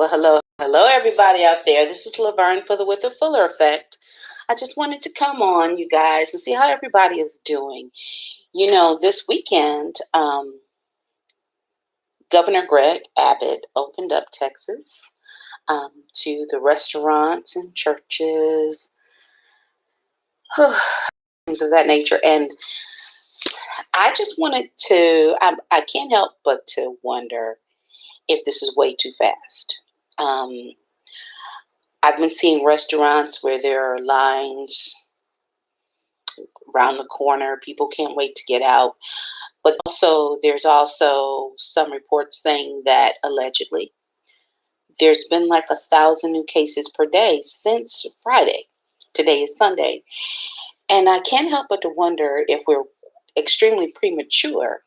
Well, hello, everybody out there. This is Laverne for the With the Fuller Effect. I just wanted to come on, you guys, and see how everybody is doing. This weekend, Governor Greg Abbott opened up Texas to the restaurants and churches, things of that nature. And I just wanted to, I can't help but to wonder if this is way too fast. I've been seeing restaurants where there are lines around the corner. People can't wait to get out. But there's also some reports saying that allegedly there's been like 1,000 new cases per day since Friday. Today is Sunday. And I can't help but to wonder if we're extremely premature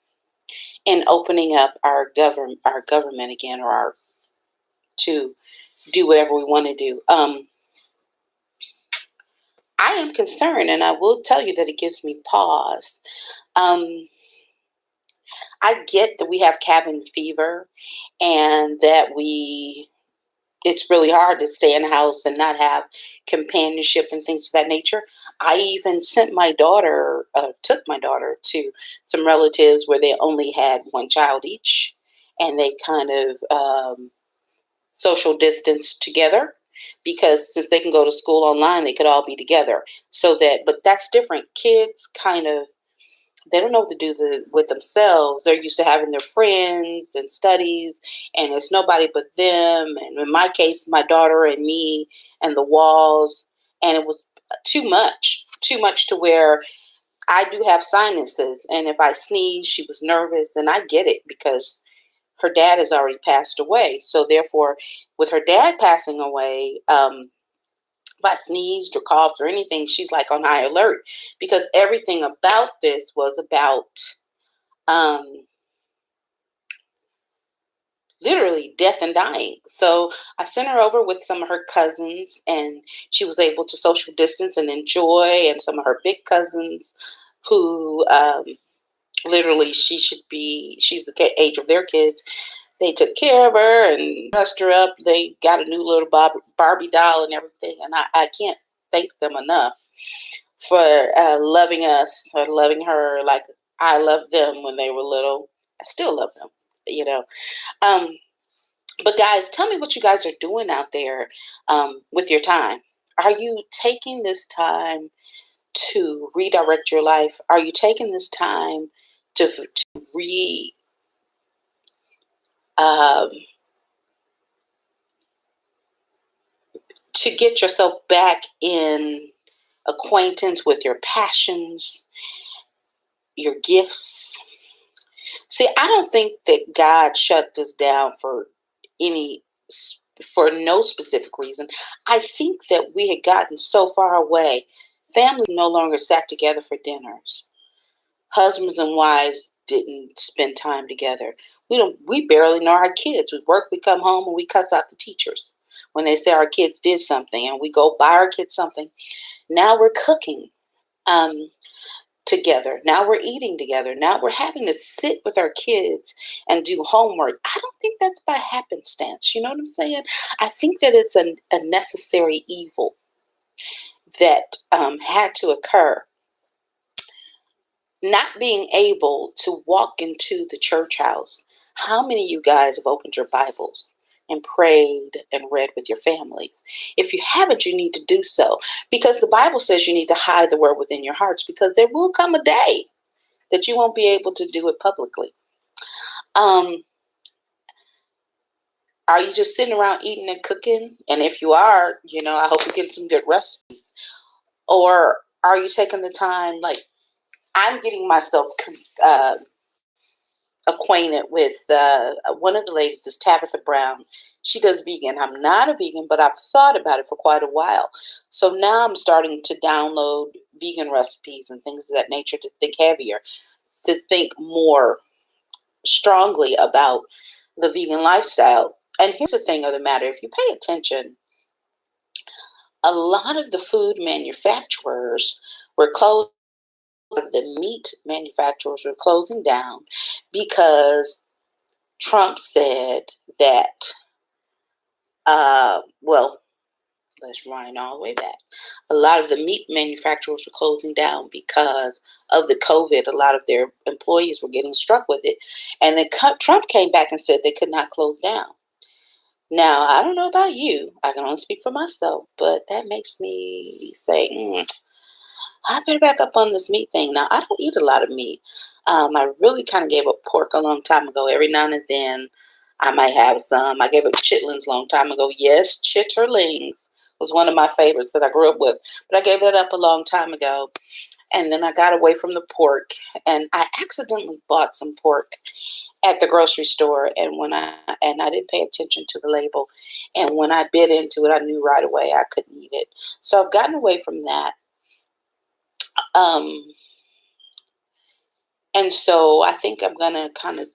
in opening up our government again, or to do whatever we want to do. I am concerned, and I will tell you that it gives me pause. I get that we have cabin fever and that it's really hard to stay in the house and not have companionship and things of that nature. I even took my daughter to some relatives where they only had one child each, and they kind of social distance together, because since they can go to school online, they could all be together. But that's different. Kids they don't know what to do with themselves. They're used to having their friends and studies, and it's nobody but them. And in my case, my daughter and me and the walls, and it was too much to where I do have sinuses, and if I sneeze, she was nervous, and I get it because her dad has already passed away. So therefore, with her dad passing away, if I sneezed or coughed or anything, she's like on high alert, because everything about this was about literally death and dying. So I sent her over with some of her cousins, and she was able to social distance and enjoy, and some of her big cousins who literally she's the age of their kids. They took care of her and dressed her up. They got a new little Barbie doll and everything. And I can't thank them enough for loving us, or loving her like I loved them when they were little. I still love them, you know. Um, but guys, tell me what you guys are doing out there with your time. Are you taking this time to redirect your life? Are you taking this time to re um, to get yourself back in acquaintance with your passions, your gifts? See, I don't think that God shut this down any for no specific reason. I think that we had gotten so far away. Families no longer sat together for dinners. Husbands and wives didn't spend time together. We barely know our kids. We work, we come home, and we cuss out the teachers when they say our kids did something, and we go buy our kids something. Now we're cooking together. Now we're eating together. Now we're having to sit with our kids and do homework. I don't think that's by happenstance. You know what I'm saying? I think that it's a necessary evil that had to occur. Not being able to walk into the church house. How many of you guys have opened your Bibles and prayed and read with your families? If you haven't, you need to do so, because the Bible says you need to hide the word within your hearts, because there will come a day that you won't be able to do it publicly. Are you just sitting around eating and cooking? And if you are, I hope you get some good recipes. Or are you taking the time, like I'm getting myself acquainted with one of the ladies is Tabitha Brown. She does vegan. I'm not a vegan, but I've thought about it for quite a while. So now I'm starting to download vegan recipes and things of that nature, to think heavier, to think more strongly about the vegan lifestyle. And here's the thing of the matter. If you pay attention, a lot of the food manufacturers were closed. The meat manufacturers were closing down because Trump said that Well, let's rewind all the way back. A lot of the meat manufacturers were closing down because of the COVID. A lot of their employees were getting struck with it. And then Trump came back and said they could not close down. Now, I don't know about you. I can only speak for myself, but that makes me say, I better back up on this meat thing. Now, I don't eat a lot of meat. I really kind of gave up pork a long time ago. Every now and then, I might have some. I gave up chitlins a long time ago. Yes, chitterlings was one of my favorites that I grew up with, but I gave that up a long time ago. And then I got away from the pork, and I accidentally bought some pork at the grocery store, and I didn't pay attention to the label, and when I bit into it, I knew right away I couldn't eat it. So I've gotten away from that. Um, and so I think I'm gonna kind of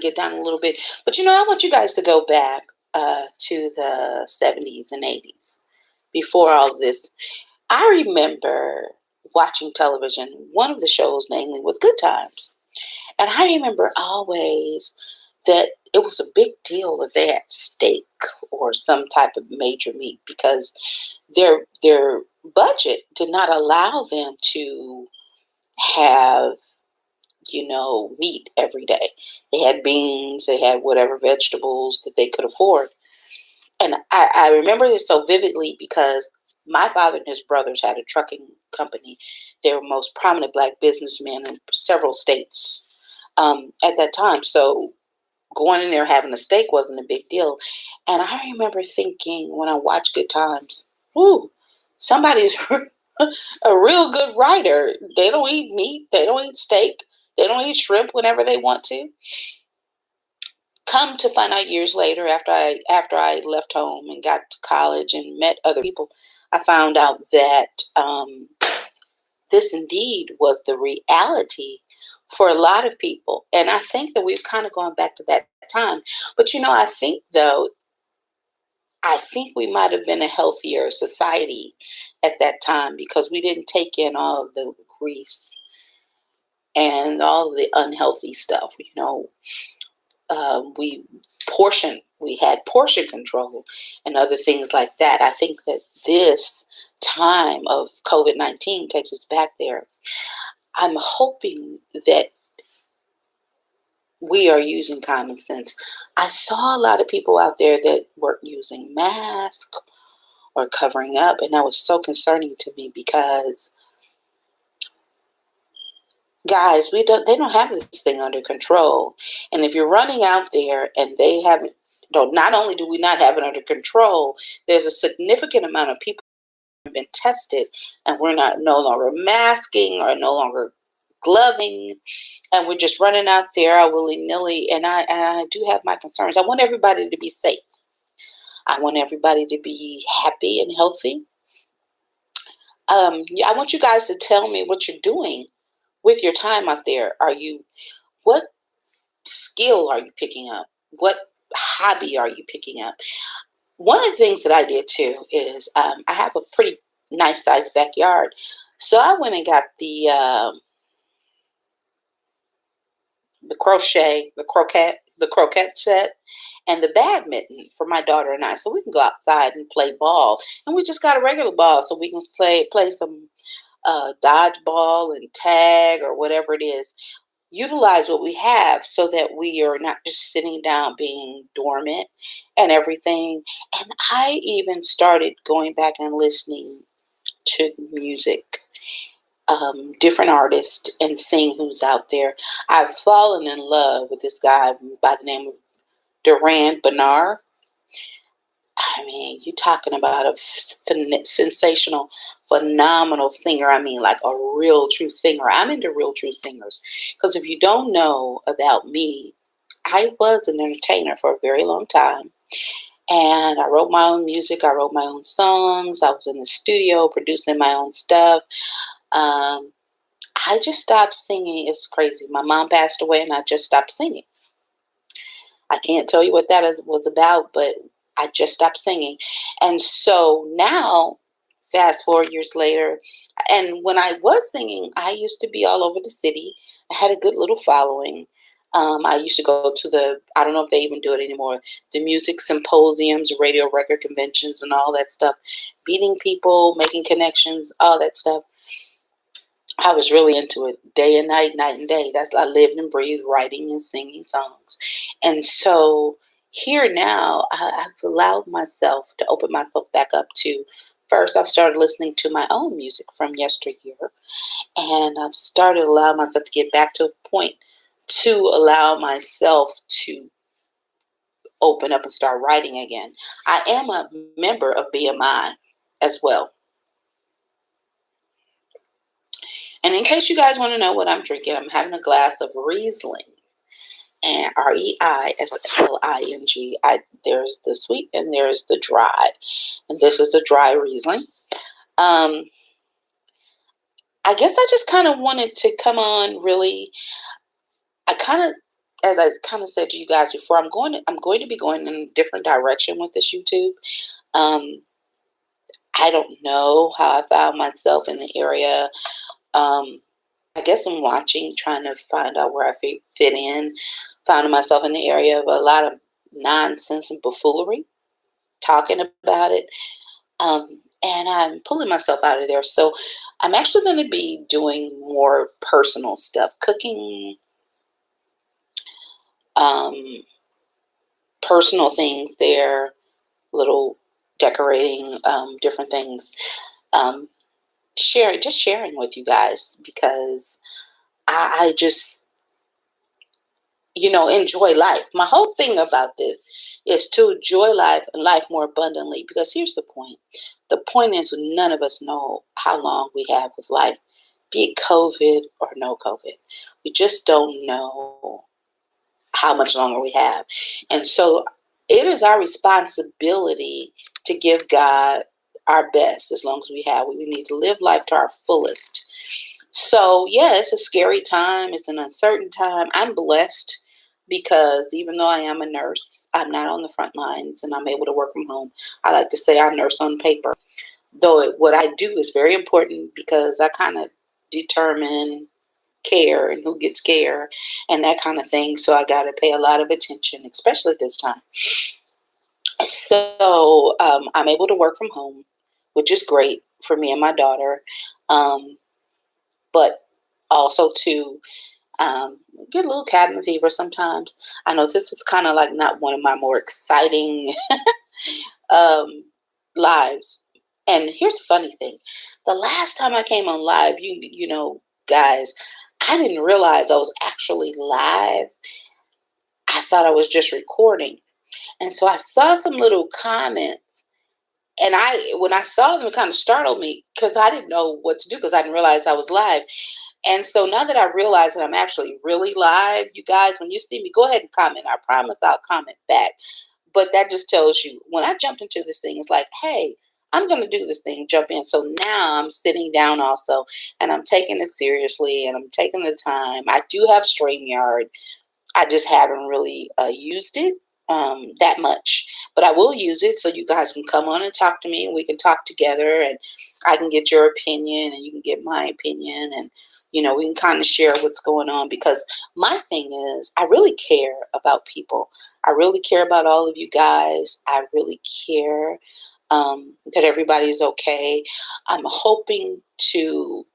get down a little bit. But I want you guys to go back to the 70s and 80s before all of this. I remember watching television. One of the shows, namely, was Good Times. And I remember always that it was a big deal if they had steak or some type of major meat, because their budget did not allow them to have meat every day. They had beans, they had whatever vegetables that they could afford. And I remember this so vividly because my father and his brothers had a trucking company. They were most prominent black businessmen in several states at that time. So going in there having a steak wasn't a big deal. And I remember thinking when I watched Good Times, ooh, somebody's a real good writer. They don't eat meat. They don't eat steak. They don't eat shrimp whenever they want to. Come to find out years later, after I left home and got to college and met other people, I found out that this indeed was the reality for a lot of people. And I think that we've kind of gone back to that time. But I think we might have been a healthier society at that time because we didn't take in all of the grease and all of the unhealthy stuff. We had portion control and other things like that. I think that this time of COVID-19 takes us back there. I'm hoping that we are using common sense. I saw a lot of people out there that weren't using masks or covering up, and that was so concerning to me because, guys, they don't have this thing under control. And if you're running out there and they haven't, not only do we not have it under control, there's a significant amount of people who have been tested, and we're no longer masking or no longer gloving, and we're just running out there willy-nilly. And I do have my concerns. I want everybody to be safe. I want everybody to be happy and healthy. I want you guys to tell me what you're doing with your time out there. What skill are you picking up? What hobby are you picking up? One of the things that I did too is I have a pretty nice sized backyard. So I went and got the croquet set, and the badminton for my daughter and I, so we can go outside and play ball. And we just got a regular ball, so we can play some dodgeball and tag or whatever it is. Utilize what we have so that we are not just sitting down being dormant and everything. And I even started going back and listening to music, different artists, and seeing who's out there. I've fallen in love with this guy by the name of Duran Bernard. I mean, you're talking about a sensational, phenomenal singer. I mean, like a real true singer. I'm into real true singers. Because if you don't know about me, I was an entertainer for a very long time. And I wrote my own music. I wrote my own songs. I was in the studio producing my own stuff. I just stopped singing. It's crazy. My mom passed away and I just stopped singing. I can't tell you what that was about, but I just stopped singing. And so now, fast forward years later, and when I was singing, I used to be all over the city. I had a good little following. I used to go to I don't know if they even do it anymore, the music symposiums, radio record conventions, and all that stuff. Meeting people, making connections, all that stuff. I was really into it day and night and day. That's I lived and breathed writing and singing songs. And so here now, I've allowed myself to open myself back up to. First, I've started listening to my own music from yesteryear, and I've started allowing myself to get back to a point to allow myself to open up and start writing again. I am a member of BMI as well. And in case you guys want to know what I'm drinking, I'm having a glass of Riesling. And Reisling. There's the sweet and there's the dry. And this is the dry Riesling. I guess I just kind of wanted to come on really. As I kind of said to you guys before, I'm going to be going in a different direction with this YouTube. I don't know how I found myself in the area. I guess I'm watching, trying to find out where I fit in. Found myself in the area of a lot of nonsense and buffoonery, talking about it. And I'm pulling myself out of there. So I'm actually going to be doing more personal stuff, cooking, personal things there, little decorating, different things. Sharing with you guys because I just, enjoy life. My whole thing about this is to enjoy life and life more abundantly because here's the point. The point is none of us know how long we have with life, be it COVID or no COVID. We just don't know how much longer we have. And so it is our responsibility to give God our best as long as we have. We need to live life to our fullest. So, yeah, it's a scary time. It's an uncertain time. I'm blessed because even though I am a nurse, I'm not on the front lines and I'm able to work from home. I like to say I nurse on paper. Though what I do is very important because I kind of determine care and who gets care and that kind of thing. So I got to pay a lot of attention, especially this time. So I'm able to work from home, which is great for me and my daughter. But also to get a little cabin fever sometimes. I know this is kind of like not one of my more exciting lives. And here's the funny thing. The last time I came on live, guys, I didn't realize I was actually live. I thought I was just recording. And so I saw some little comments. And when I saw them, it kind of startled me because I didn't know what to do because I didn't realize I was live. And so now that I realize that I'm actually really live, you guys, when you see me, go ahead and comment. I promise I'll comment back. But that just tells you when I jumped into this thing, it's like, hey, I'm going to do this thing, jump in. So now I'm sitting down also and I'm taking it seriously and I'm taking the time. I do have StreamYard. I just haven't really used it that much. But I will use it so you guys can come on and talk to me and we can talk together and I can get your opinion and you can get my opinion and, we can kind of share what's going on because my thing is I really care about people. I really care about all of you guys. I really care that everybody's okay. I'm hoping to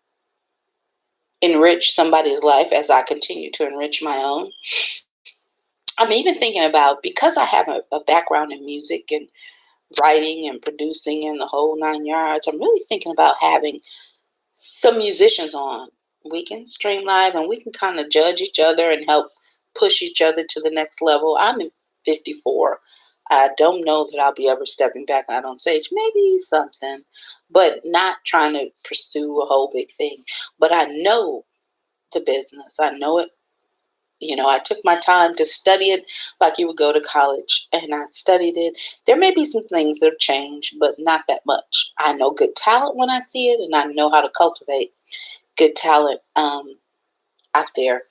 enrich somebody's life as I continue to enrich my own. I'm even thinking about, because I have a background in music and writing and producing and the whole 9 yards, I'm really thinking about having some musicians on. We can stream live and we can kind of judge each other and help push each other to the next level. I'm 54. I don't know that I'll be ever stepping back out on stage. Maybe something, but not trying to pursue a whole big thing. But I know the business. I know it. I took my time to study it like you would go to college, and I studied it. There may be some things that have changed, but not that much. I know good talent when I see it, and I know how to cultivate good talent out there.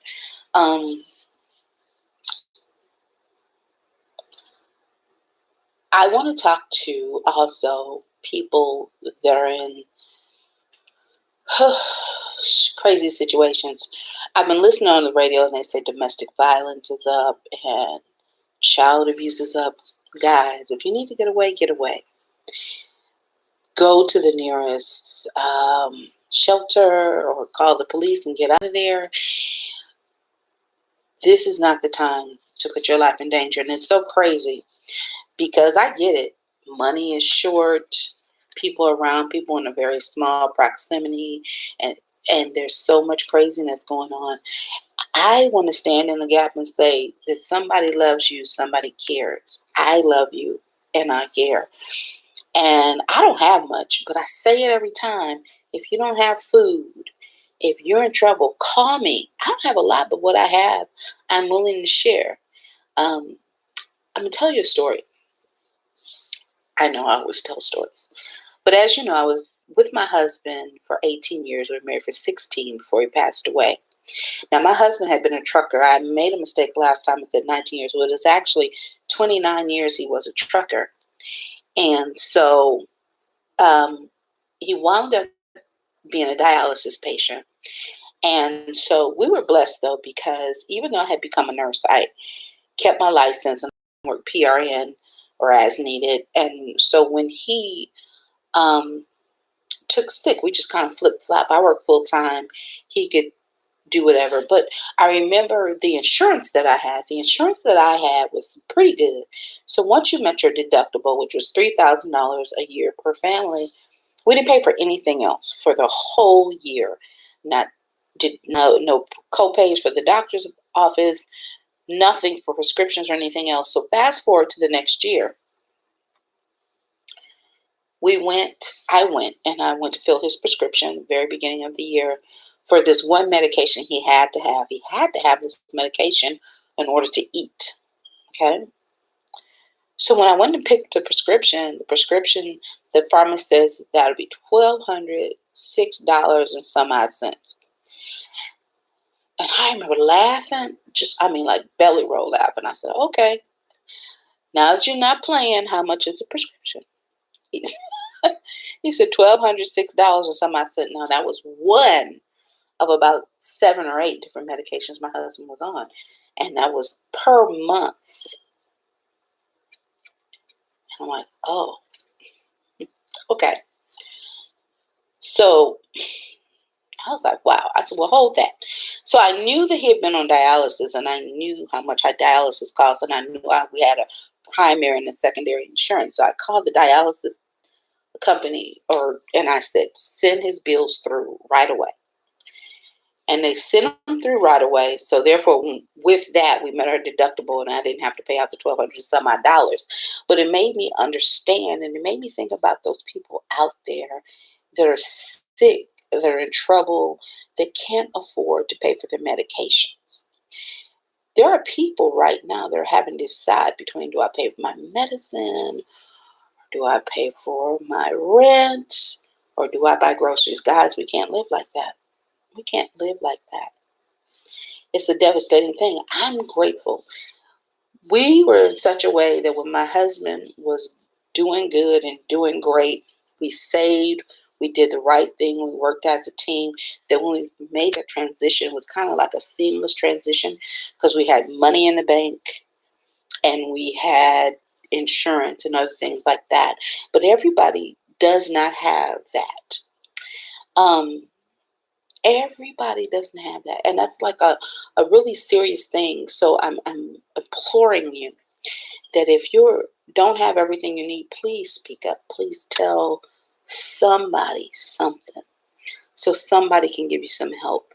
I want to talk to also people that are in crazy situations. I've been listening on the radio and they say domestic violence is up and child abuse is up. Guys, if you need to get away, get away. Go to the nearest shelter or call the police and get out of there. This is not the time to put your life in danger. And it's so crazy because I get it. Money is short. People around, people in a very small proximity, and there's so much craziness going on. I want to stand in the gap and say that somebody loves you, somebody cares. I love you and I care. And I don't have much, but I say it every time. If you don't have food, if you're in trouble, call me. I don't have a lot, but what I have, I'm willing to share. I'm going to tell you a story. I know I always tell stories. But as you know, I was with my husband for 18 years. We were married for 16 before he passed away. Now, my husband had been a trucker. I made a mistake last time. I said 19 years. Well, it was actually 29 years he was a trucker. And so he wound up being a dialysis patient. And so we were blessed, though, because even though I had become a nurse, I kept my license and worked PRN or as needed. And so when he took sick, we just kind of flip-flop. I worked full-time. He could do whatever. But I remember the insurance that I had. The insurance that I had was pretty good. So once you met your deductible, which was $3,000 a year per family, we didn't pay for anything else for the whole year. No co-pays for the doctor's office, nothing for prescriptions or anything else. So fast forward to the next year. I went to fill his prescription at the very beginning of the year for this one medication he had to have. He had to have this medication in order to eat. Okay. So when I went to pick the prescription, the pharmacist says that would be $1,206 and some odd cents. And I remember laughing, like belly roll laughing. I said, okay, now that you're not playing, how much is a prescription? He said $1,206 and some odd cents. Now that was one of about 7 or 8 different medications my husband was on. And that was per month. And I'm like, oh, okay. So I was like, wow. I said, well, hold that. So I knew that he had been on dialysis, and I knew how much dialysis cost, and I knew we had a primary and a secondary insurance. So I called the dialysis company, and I said, send his bills through right away. And they sent them through right away. So therefore, with that, we met our deductible, and I didn't have to pay out the $1,200 some odd dollars. But it made me understand, and it made me think about those people out there that are sick, that are in trouble, that can't afford to pay for their medications. There are people right now that are having to decide between, do I pay for my medicine, or do I pay for my rent, or do I buy groceries? Guys, we can't live like that. We can't live like that. It's a devastating thing. I'm grateful. We were in such a way that when my husband was doing good and doing great, we saved, we did the right thing, we worked as a team, that when we made that transition, it was kind of like a seamless transition because we had money in the bank and we had insurance and other things like that. But everybody does not have that. Everybody doesn't have that. And that's like a really serious thing. So I'm imploring you that if you don't have everything you need, please speak up. Please tell somebody something so somebody can give you some help.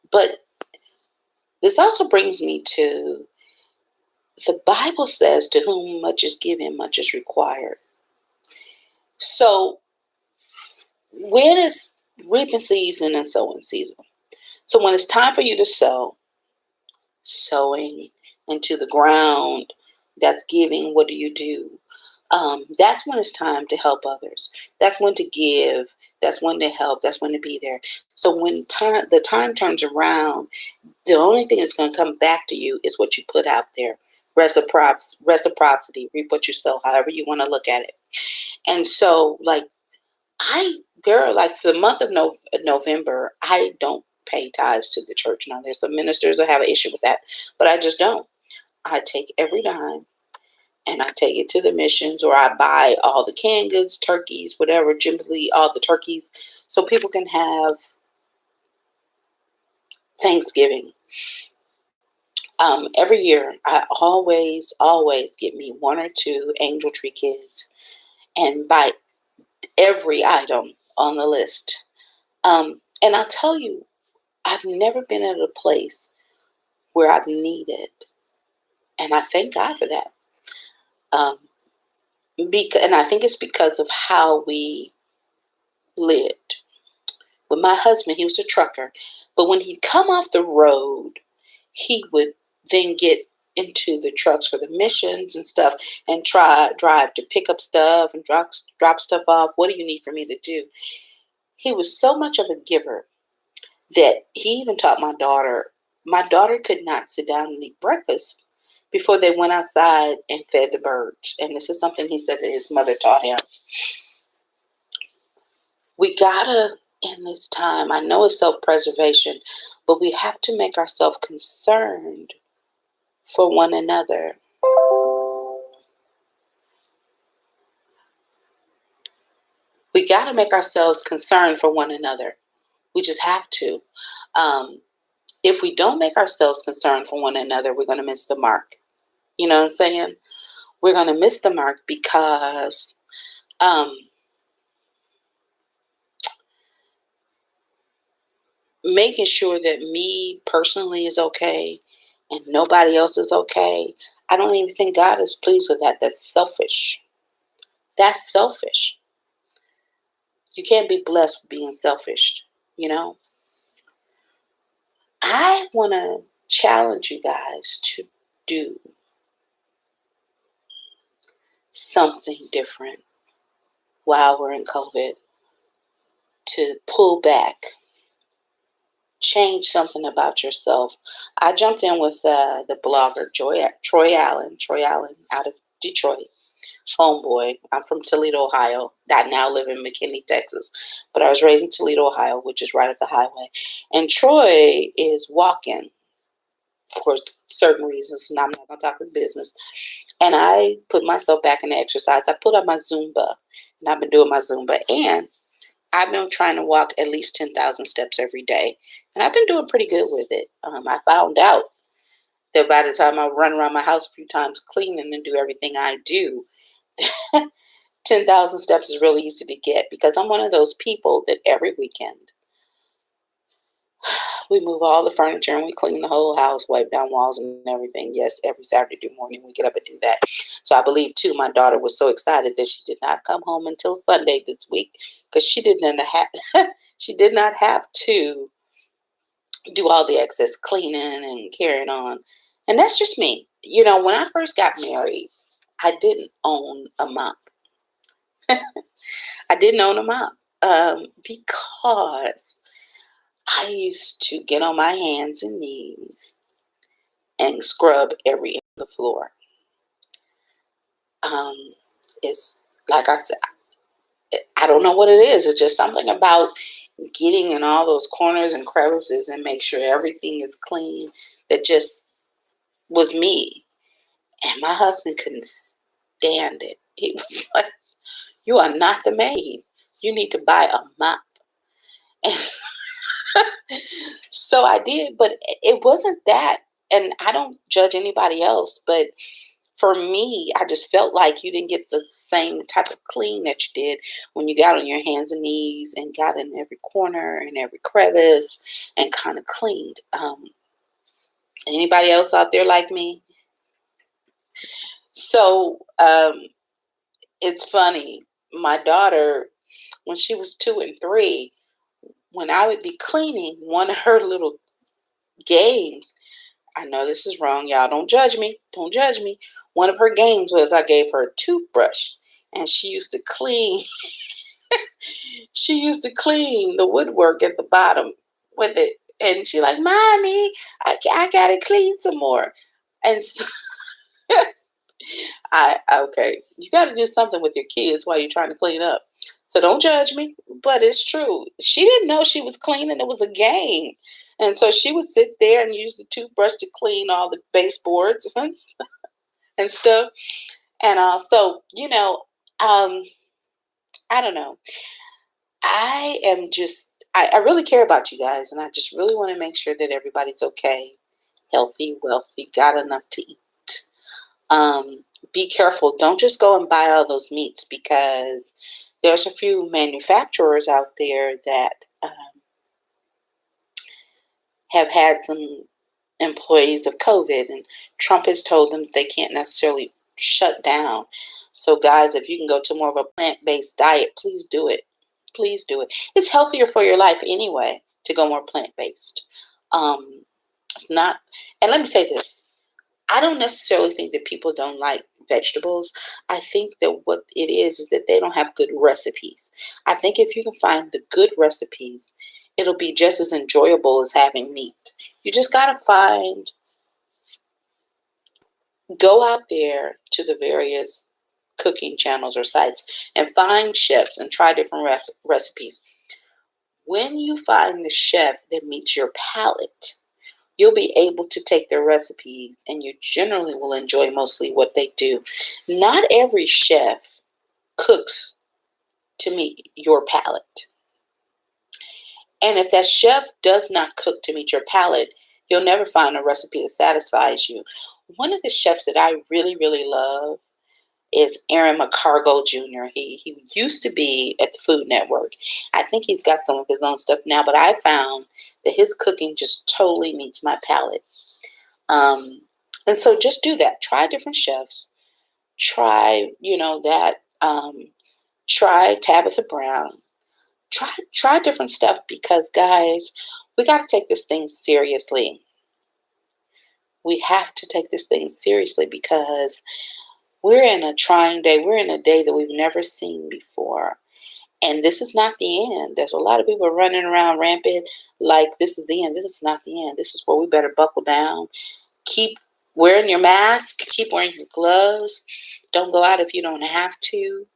But this also brings me to the Bible says, to whom much is given, much is required. So when is reaping season and sowing season? So when it's time for you to sow, sowing into the ground, that's giving, what do? That's when it's time to help others. That's when to give. That's when to help. That's when to be there. So when the time turns around, the only thing that's going to come back to you is what you put out there. Reciprocity, reap what you sow, however you want to look at it. And so, there are like for the month of November, I don't pay tithes to the church. Now, there's some ministers that have an issue with that, but I just don't. I take every dime and I take it to the missions, or I buy all the canned goods, turkeys, whatever, generally all the turkeys, so people can have Thanksgiving. Every year, I always get me one or two angel tree kids and buy every item on the list. And I'll tell you, I've never been at a place where I've needed, and I thank God for that. Um, and I think it's because of how we lived. With my husband, he was a trucker, but when he'd come off the road, he would then get into the trucks for the missions and stuff and drive to pick up stuff and drop stuff off. What do you need for me to do? He was so much of a giver that he even taught my daughter. My daughter could not sit down and eat breakfast before they went outside and fed the birds. And this is something he said that his mother taught him. We gotta, in this time, I know it's self-preservation, but we have to make ourselves concerned for one another. We got to make ourselves concerned for one another. We just have to. If we don't make ourselves concerned for one another, we're going to miss the mark. You know what I'm saying? We're going to miss the mark because making sure that me personally is okay and nobody else is okay, I don't even think God is pleased with that. That's selfish. That's selfish. You can't be blessed with being selfish, you know? I want to challenge you guys to do something different while we're in COVID, to pull back, change something about yourself. I jumped in with the blogger Troy Allen out of Detroit, homeboy. I'm from Toledo, Ohio. I now live in McKinney, Texas, but I was raised in Toledo, Ohio, which is right up the highway. And Troy is walking for certain reasons, and I'm not going to talk his business. And I put myself back in the exercise. I put up my Zumba, and I've been doing my Zumba. And I've been trying to walk at least 10,000 steps every day. And I've been doing pretty good with it. I found out that by the time I run around my house a few times cleaning and do everything I do, 10,000 steps is really easy to get, because I'm one of those people that every weekend we move all the furniture and we clean the whole house, wipe down walls and everything. Yes, every Saturday morning we get up and do that. So I believe too, my daughter was so excited that she did not come home until Sunday this week, because she did not have to do all the excess cleaning and carrying on. And that's just me. You know, when I first got married, I didn't own a mop. I didn't own a mop because I used to get on my hands and knees and scrub every inch of the floor. It's like I said, I don't know what it is. It's just something about getting in all those corners and crevices and make sure everything is clean that just was me. And my husband couldn't stand it. He was like, "You are not the maid. You need to buy a mop." And so I did, but it wasn't that. And I don't judge anybody else, but for me, I just felt like you didn't get the same type of clean that you did when you got on your hands and knees and got in every corner and every crevice and kind of cleaned. Anybody else out there like me? So it's funny. My daughter, when she was 2 and 3, when I would be cleaning, one of her little games, I know this is wrong, y'all. Don't judge me. Don't judge me. One of her games was I gave her a toothbrush, and she used to clean. She used to clean the woodwork at the bottom with it, and she like, "Mommy, I gotta clean some more." And so, okay, you got to do something with your kids while you're trying to clean up. So don't judge me, but it's true. She didn't know she was cleaning. It was a game. And so she would sit there and use the toothbrush to clean all the baseboards and stuff. And so, I don't know. I am just, I really care about you guys. And I just really want to make sure that everybody's okay, healthy, wealthy, got enough to eat. Be careful. Don't just go and buy all those meats, because there's a few manufacturers out there that have had some employees of COVID, and Trump has told them they can't necessarily shut down. So, guys, if you can go to more of a plant-based diet, please do it. Please do it. It's healthier for your life anyway to go more plant-based. It's not, and let me say this. I don't necessarily think that people don't like vegetables. I think that what it is that they don't have good recipes. I think if you can find the good recipes, it'll be just as enjoyable as having meat. You just got to go out there to the various cooking channels or sites and find chefs and try different recipes. When you find the chef that meets your palate, you'll be able to take their recipes and you generally will enjoy mostly what they do. Not every chef cooks to meet your palate. And if that chef does not cook to meet your palate, you'll never find a recipe that satisfies you. One of the chefs that I really, really love is Aaron McCargo Jr. He used to be at the Food Network. I think he's got some of his own stuff now, but I found that his cooking just totally meets my palate. And so just do that. Try different chefs. Try, try Tabitha Brown. Try different stuff, because, guys, we got to take this thing seriously. We have to take this thing seriously, because we're in a trying day. We're in a day that we've never seen before. And this is not the end. There's a lot of people running around rampant like this is the end. This is not the end. This is where we better buckle down. Keep wearing your mask. Keep wearing your gloves. Don't go out if you don't have to.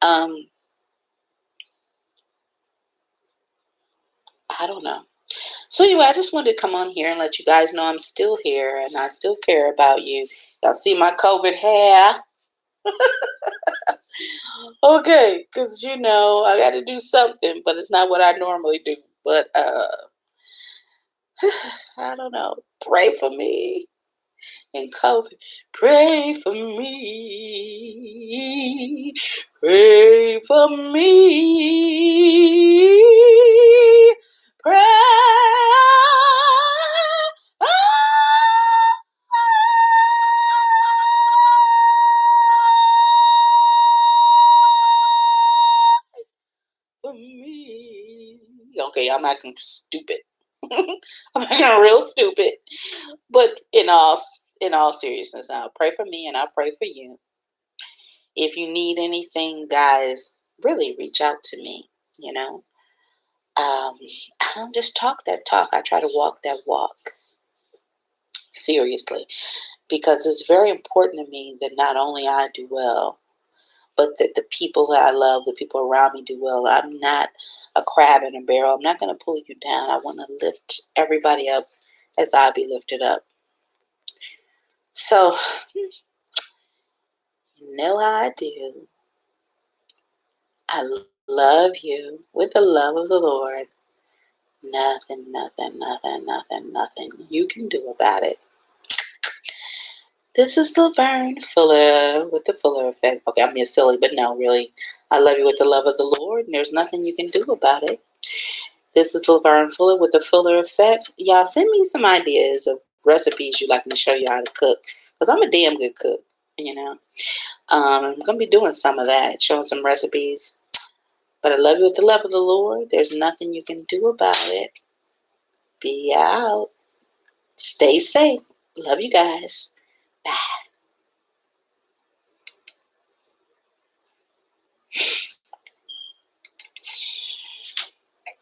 I don't know. So anyway, I just wanted to come on here and let you guys know I'm still here and I still care about you. Y'all see my COVID hair? Okay, because I got to do something, but it's not what I normally do. But I don't know. Pray for me in COVID. Pray for me. Pray for me. Pray. For me. Okay, I'm acting stupid. I'm acting real stupid. But in all seriousness, I'll pray for me and I'll pray for you. If you need anything, guys, really reach out to me. I don't just talk that talk. I try to walk that walk. Seriously. Because it's very important to me that not only I do well, but that the people that I love, the people around me do well. I'm not a crab in a barrel. I'm not going to pull you down. I want to lift everybody up as I be lifted up. So, you know how I do. I love you with the love of the Lord. Nothing you can do about it. This is Laverne Fuller with the Fuller Effect. Okay, I'm being silly, but no, really. I love you with the love of the Lord, and there's nothing you can do about it. This is Laverne Fuller with the Fuller Effect. Y'all send me some ideas of recipes you'd like me to show you how to cook, because I'm a damn good cook, I'm going to be doing some of that, showing some recipes. But I love you with the love of the Lord. There's nothing you can do about it. Be out. Stay safe. Love you guys. Bye.